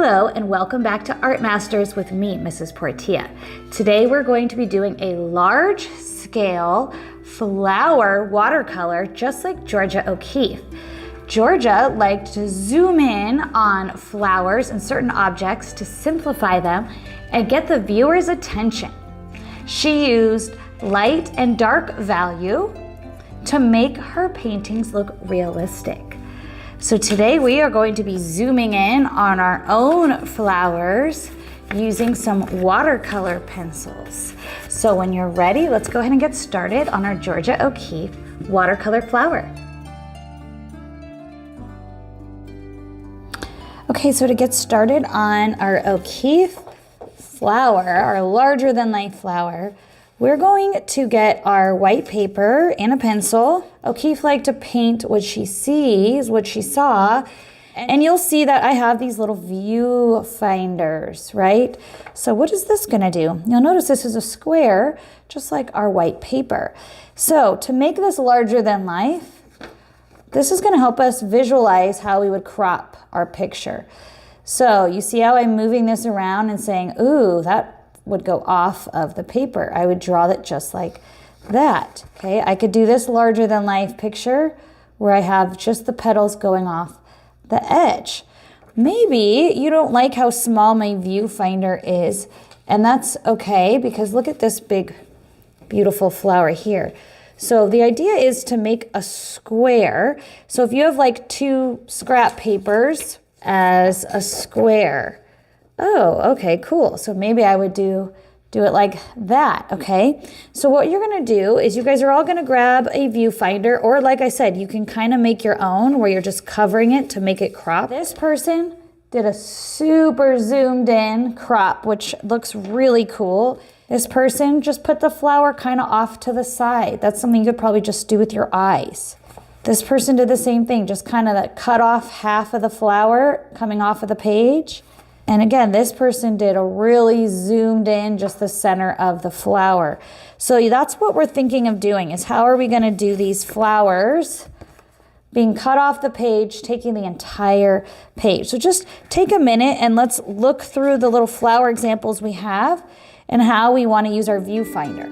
Hello and welcome back to Art Masters with me, Mrs. Portilla. Today we're going to be doing a large scale flower watercolor just like Georgia O'Keeffe. Georgia liked to zoom in on flowers and certain objects to simplify them and get the viewer's attention. She used light and dark value to make her paintings look realistic. So today we are going to be zooming in on our own flowers using some watercolor pencils. So when you're ready, let's go ahead and get started on our Georgia O'Keeffe watercolor flower. Okay, so to get started on our O'Keeffe flower, our larger than life flower, we're going to get our white paper and a pencil. O'Keeffe liked to paint what she sees, what she saw, and you'll see that I have these little view finders, right? So what is this gonna do? You'll notice this is a square, just like our white paper. So to make this larger than life, this is gonna help us visualize how we would crop our picture. So you see how I'm moving this around and saying, ooh, that would go off of the paper. I would draw it just like that, okay? I could do this larger than life picture where I have just the petals going off the edge. Maybe you don't like how small my viewfinder is, and that's okay because look at this big, beautiful flower here. So the idea is to make a square. So if you have like 2 scrap papers as a square, oh, okay, cool. So maybe I would do it like that, okay? So what you're gonna do is you guys are all gonna grab a viewfinder, or like I said, you can kind of make your own where you're just covering it to make it crop. This person did a super zoomed in crop, which looks really cool. This person just put the flower kind of off to the side. That's something you could probably just do with your eyes. This person did the same thing, just kind of cut off half of the flower coming off of the page. And again, this person did a really zoomed in, just the center of the flower. So that's what we're thinking of doing, is how are we gonna do these flowers being cut off the page, taking the entire page. So just take a minute and let's look through the little flower examples we have and how we wanna use our viewfinder.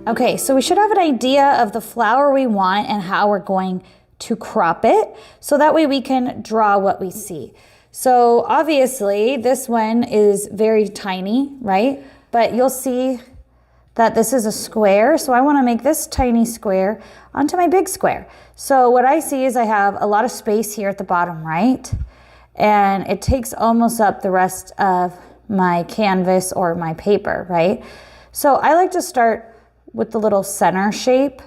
Okay, so we should have an idea of the flower we want and how we're going to crop it, so that way we can draw what we see. So obviously this one is very tiny, right? But you'll see that this is a square, so I want to make this tiny square onto my big square. So what I see is I have a lot of space here at the bottom right, and it takes almost up the rest of my canvas or my paper, right? So I like to start with the little center shape.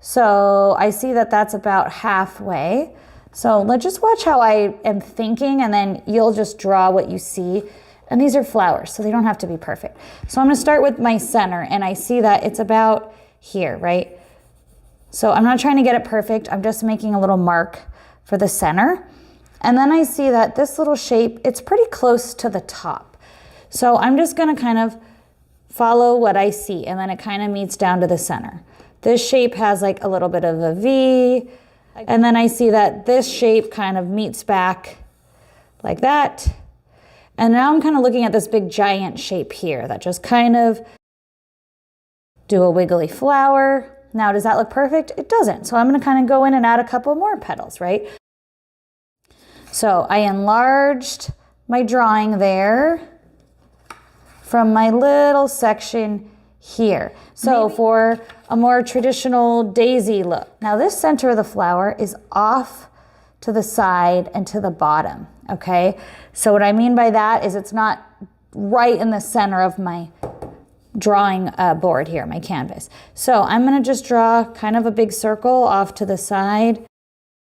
So I see that that's about halfway. So let's just watch how I am thinking, and then you'll just draw what you see. And these are flowers, so they don't have to be perfect. So I'm gonna start with my center, and I see that it's about here, right? So I'm not trying to get it perfect. I'm just making a little mark for the center. And then I see that this little shape, it's pretty close to the top. So I'm just gonna kind of follow what I see, and then it kind of meets down to the center. This shape has like a little bit of a V, and then I see that this shape kind of meets back like that. And now I'm kind of looking at this big giant shape here that just kind of do a wiggly flower. Now, does that look perfect? It doesn't. So I'm going to kind of go in and add a couple more petals, right? So I enlarged my drawing there from my little section here. So for a more traditional daisy look. Now this center of the flower is off to the side and to the bottom, okay? So what I mean by that is it's not right in the center of my drawing board here, my canvas. So I'm gonna just draw kind of a big circle off to the side,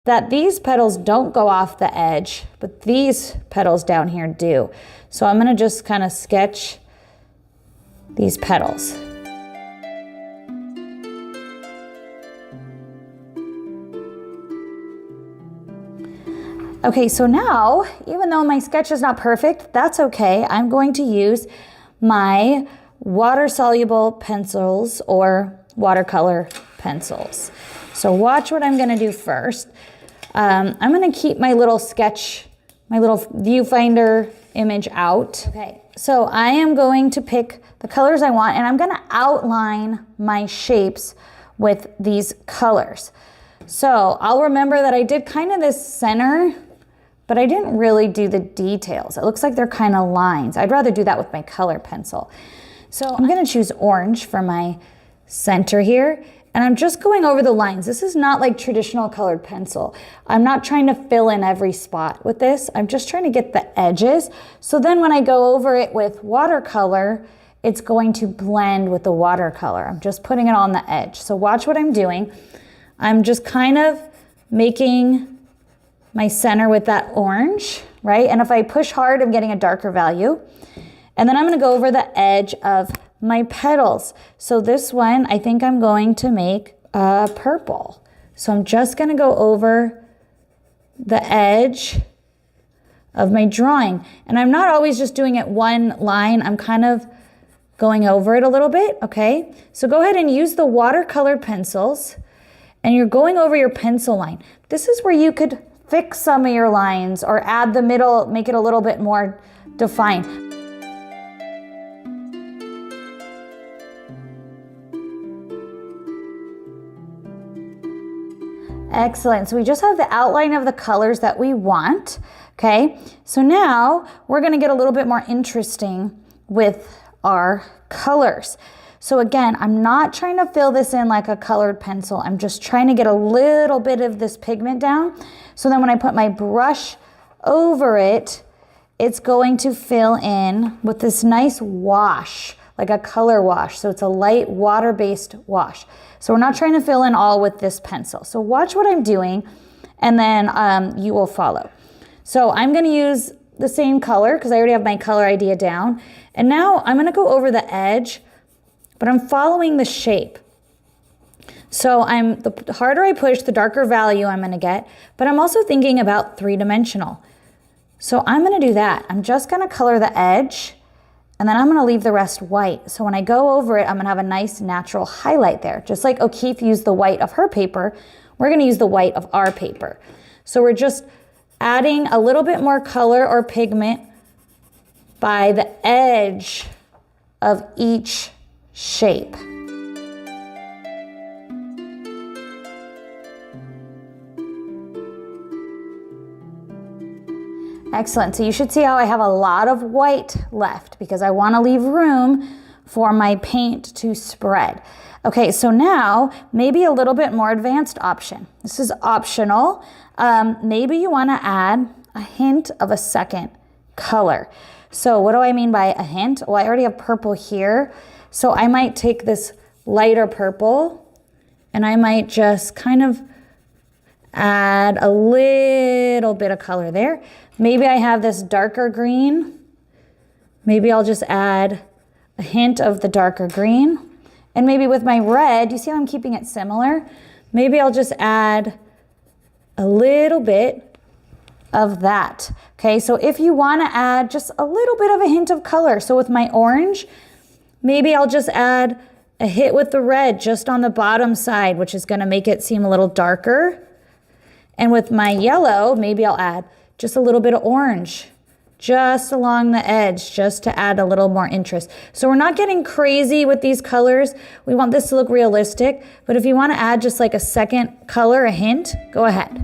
that these petals don't go off the edge, but these petals down here do. So I'm gonna just kind of sketch these petals. Okay, so now, even though my sketch is not perfect, that's okay. I'm going to use my water-soluble pencils or watercolor pencils. So watch what I'm gonna do first. I'm gonna keep my little sketch, my little viewfinder image out. Okay, so I am going to pick the colors I want, and I'm gonna outline my shapes with these colors. So I'll remember that I did kind of this center, but I didn't really do the details. It looks like they're kind of lines. I'd rather do that with my color pencil. So I'm gonna choose orange for my center here, and I'm just going over the lines. This is not like traditional colored pencil. I'm not trying to fill in every spot with this. I'm just trying to get the edges. So then when I go over it with watercolor, it's going to blend with the watercolor. I'm just putting it on the edge. So watch what I'm doing. I'm just kind of making my center with that orange, right? And if I push hard, I'm getting a darker value. And then I'm gonna go over the edge of my petals. So this one, I think I'm going to make purple. So I'm just gonna go over the edge of my drawing. And I'm not always just doing it one line. I'm kind of going over it a little bit, okay? So go ahead and use the watercolor pencils, and you're going over your pencil line. This is where you could fix some of your lines or add the middle, make it a little bit more defined. Excellent, so we just have the outline of the colors that we want, okay? So now we're gonna get a little bit more interesting with our colors. So again, I'm not trying to fill this in like a colored pencil. I'm just trying to get a little bit of this pigment down. So then when I put my brush over it, it's going to fill in with this nice wash, like a color wash. So it's a light water-based wash. So we're not trying to fill in all with this pencil. So watch what I'm doing, and then you will follow. So I'm gonna use the same color because I already have my color idea down. And now I'm gonna go over the edge, but I'm following the shape. So the harder I push, the darker value I'm gonna get, but I'm also thinking about three-dimensional. So I'm gonna do that. I'm just gonna color the edge, and then I'm gonna leave the rest white. So when I go over it, I'm gonna have a nice natural highlight there. Just like O'Keeffe used the white of her paper, we're gonna use the white of our paper. So we're just adding a little bit more color or pigment by the edge of each shape. Excellent, so you should see how I have a lot of white left because I want to leave room for my paint to spread. Okay, so now maybe a little bit more advanced option. This is optional. Maybe you want to add a hint of a second color. So what do I mean by a hint? Well, I already have purple here. So I might take this lighter purple and I might just kind of add a little bit of color there. Maybe I have this darker green. Maybe I'll just add a hint of the darker green. And maybe with my red, you see how I'm keeping it similar? Maybe I'll just add a little bit of that. Okay, so if you want to add just a little bit of a hint of color, so with my orange, maybe I'll just add a hit with the red just on the bottom side, which is going to make it seem a little darker. And with my yellow, maybe I'll add just a little bit of orange just along the edge, just to add a little more interest. So we're not getting crazy with these colors. We want this to look realistic, but if you want to add just like a second color, a hint, go ahead.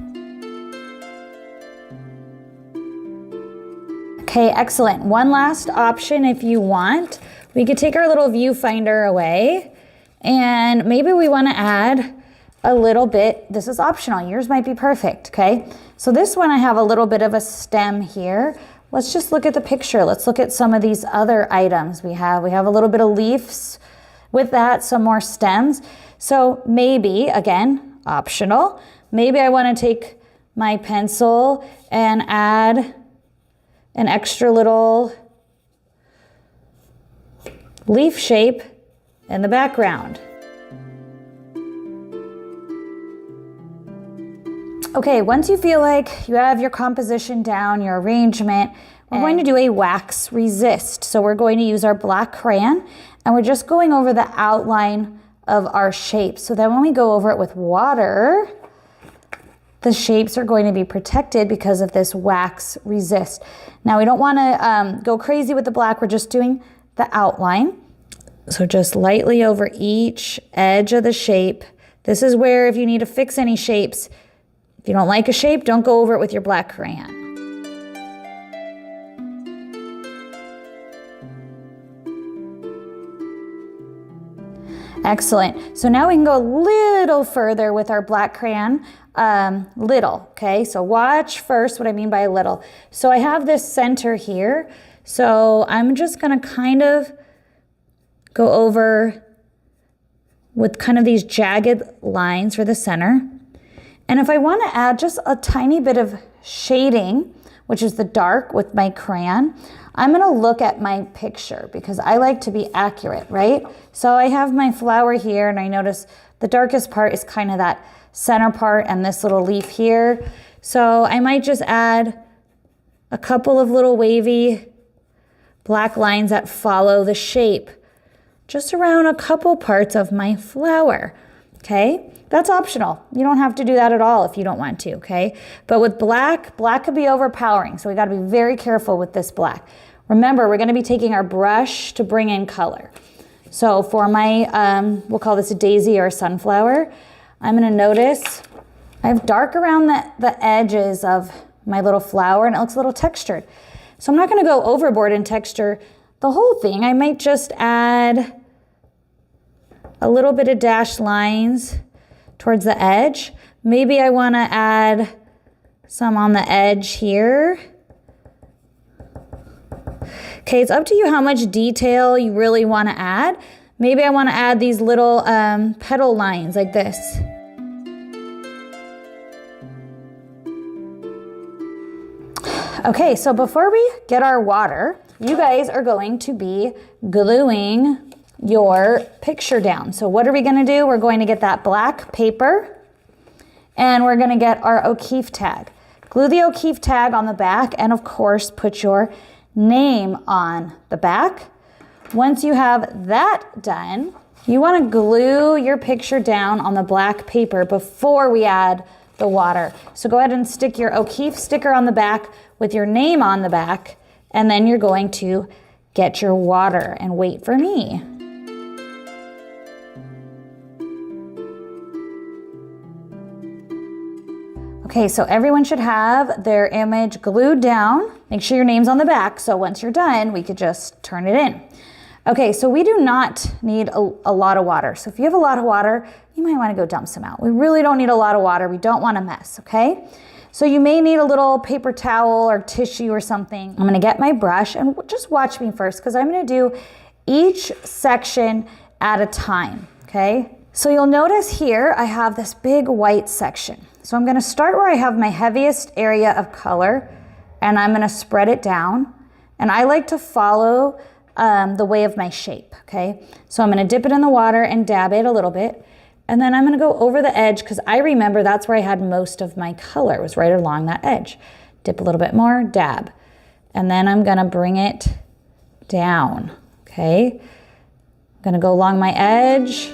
Okay, excellent. One last option if you want. We could take our little viewfinder away, and maybe we want to add a little bit, this is optional, yours might be perfect, okay? So this one I have a little bit of a stem here. Let's just look at the picture. Let's look at some of these other items we have. We have a little bit of leaves with that, some more stems. So maybe, again, optional, maybe I want to take my pencil and add an extra little leaf shape in the background. Okay, once you feel like you have your composition down, your arrangement, we're going to do a wax resist. So we're going to use our black crayon, and we're just going over the outline of our shape. So then when we go over it with water, the shapes are going to be protected because of this wax resist. Now we don't want to go crazy with the black. We're just doing the outline. So just lightly over each edge of the shape. This is where if you need to fix any shapes, if you don't like a shape, don't go over it with your black crayon. Excellent. So now we can go a little further with our black crayon. Little, okay? So watch first what I mean by little. So I have this center here. So I'm just gonna kind of go over with kind of these jagged lines for the center. And if I want to add just a tiny bit of shading, which is the dark with my crayon, I'm going to look at my picture because I like to be accurate, right? So I have my flower here and I notice the darkest part is kind of that center part and this little leaf here. So I might just add a couple of little wavy black lines that follow the shape just around a couple parts of my flower, okay? That's optional. You don't have to do that at all if you don't want to, okay? But with black, black could be overpowering, so we gotta be very careful with this black. Remember, we're gonna be taking our brush to bring in color. So for my, we'll call this a daisy or a sunflower, I'm gonna notice I have dark around the edges of my little flower and it looks a little textured. So I'm not gonna go overboard in texture the whole thing. I might just add a little bit of dashed lines towards the edge. Maybe I want to add some on the edge here. Okay, it's up to you how much detail you really want to add. Maybe I want to add these little petal lines like this. Okay, so before we get our water, you guys are going to be gluing your picture down. So what are we gonna do? We're going to get that black paper and we're gonna get our O'Keefe tag. Glue the O'Keefe tag on the back and of course put your name on the back. Once you have that done, you wanna glue your picture down on the black paper before we add the water. So go ahead and stick your O'Keefe sticker on the back with your name on the back and then you're going to get your water and wait for me. Okay, so everyone should have their image glued down. Make sure your name's on the back, so once you're done, we could just turn it in. Okay, so we do not need a lot of water. So if you have a lot of water, you might wanna go dump some out. We really don't need a lot of water. We don't want to mess, okay? So you may need a little paper towel or tissue or something. I'm gonna get my brush and just watch me first because I'm gonna do each section at a time, okay? So you'll notice here, I have this big white section. So I'm gonna start where I have my heaviest area of color and I'm gonna spread it down. And I like to follow the way of my shape, okay? So I'm gonna dip it in the water and dab it a little bit. And then I'm gonna go over the edge because I remember that's where I had most of my color, was right along that edge. Dip a little bit more, dab. And then I'm gonna bring it down, okay? I'm gonna go along my edge.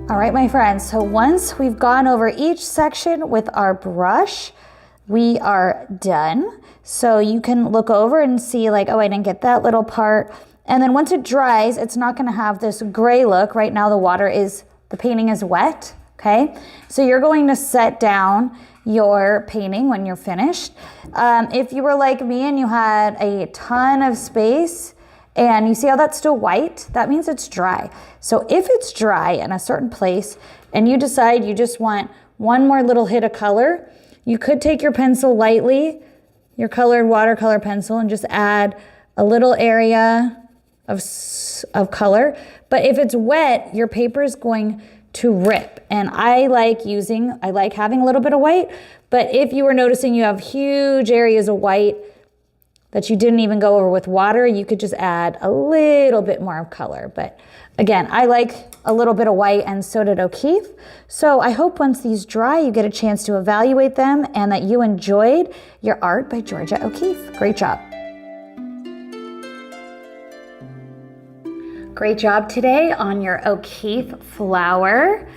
All right, my friends, so once we've gone over each section with our brush, we are done. So you can look over and see like, oh, I didn't get that little part. And then once it dries, it's not gonna have this gray look. Right now the painting is wet, okay? So you're going to set down your painting when you're finished. If you were like me and you had a ton of space, and you see how that's still white? That means it's dry. So if it's dry in a certain place and you decide you just want one more little hit of color, you could take your pencil lightly, your colored watercolor pencil, and just add a little area of color. But if it's wet, your paper is going to rip. And I like having a little bit of white, but if you were noticing you have huge areas of white that you didn't even go over with water, you could just add a little bit more of color. But again, I like a little bit of white and so did O'Keefe. So I hope once these dry, you get a chance to evaluate them and that you enjoyed your art by Georgia O'Keefe. Great job. Great job today on your O'Keeffe flower.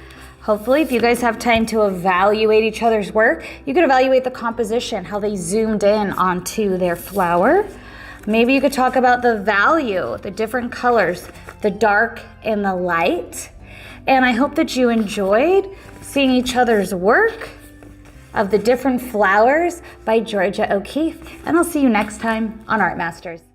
Hopefully, if you guys have time to evaluate each other's work, you could evaluate the composition, how they zoomed in onto their flower. Maybe you could talk about the value, the different colors, the dark and the light. And I hope that you enjoyed seeing each other's work of the different flowers by Georgia O'Keeffe. And I'll see you next time on Art Masters.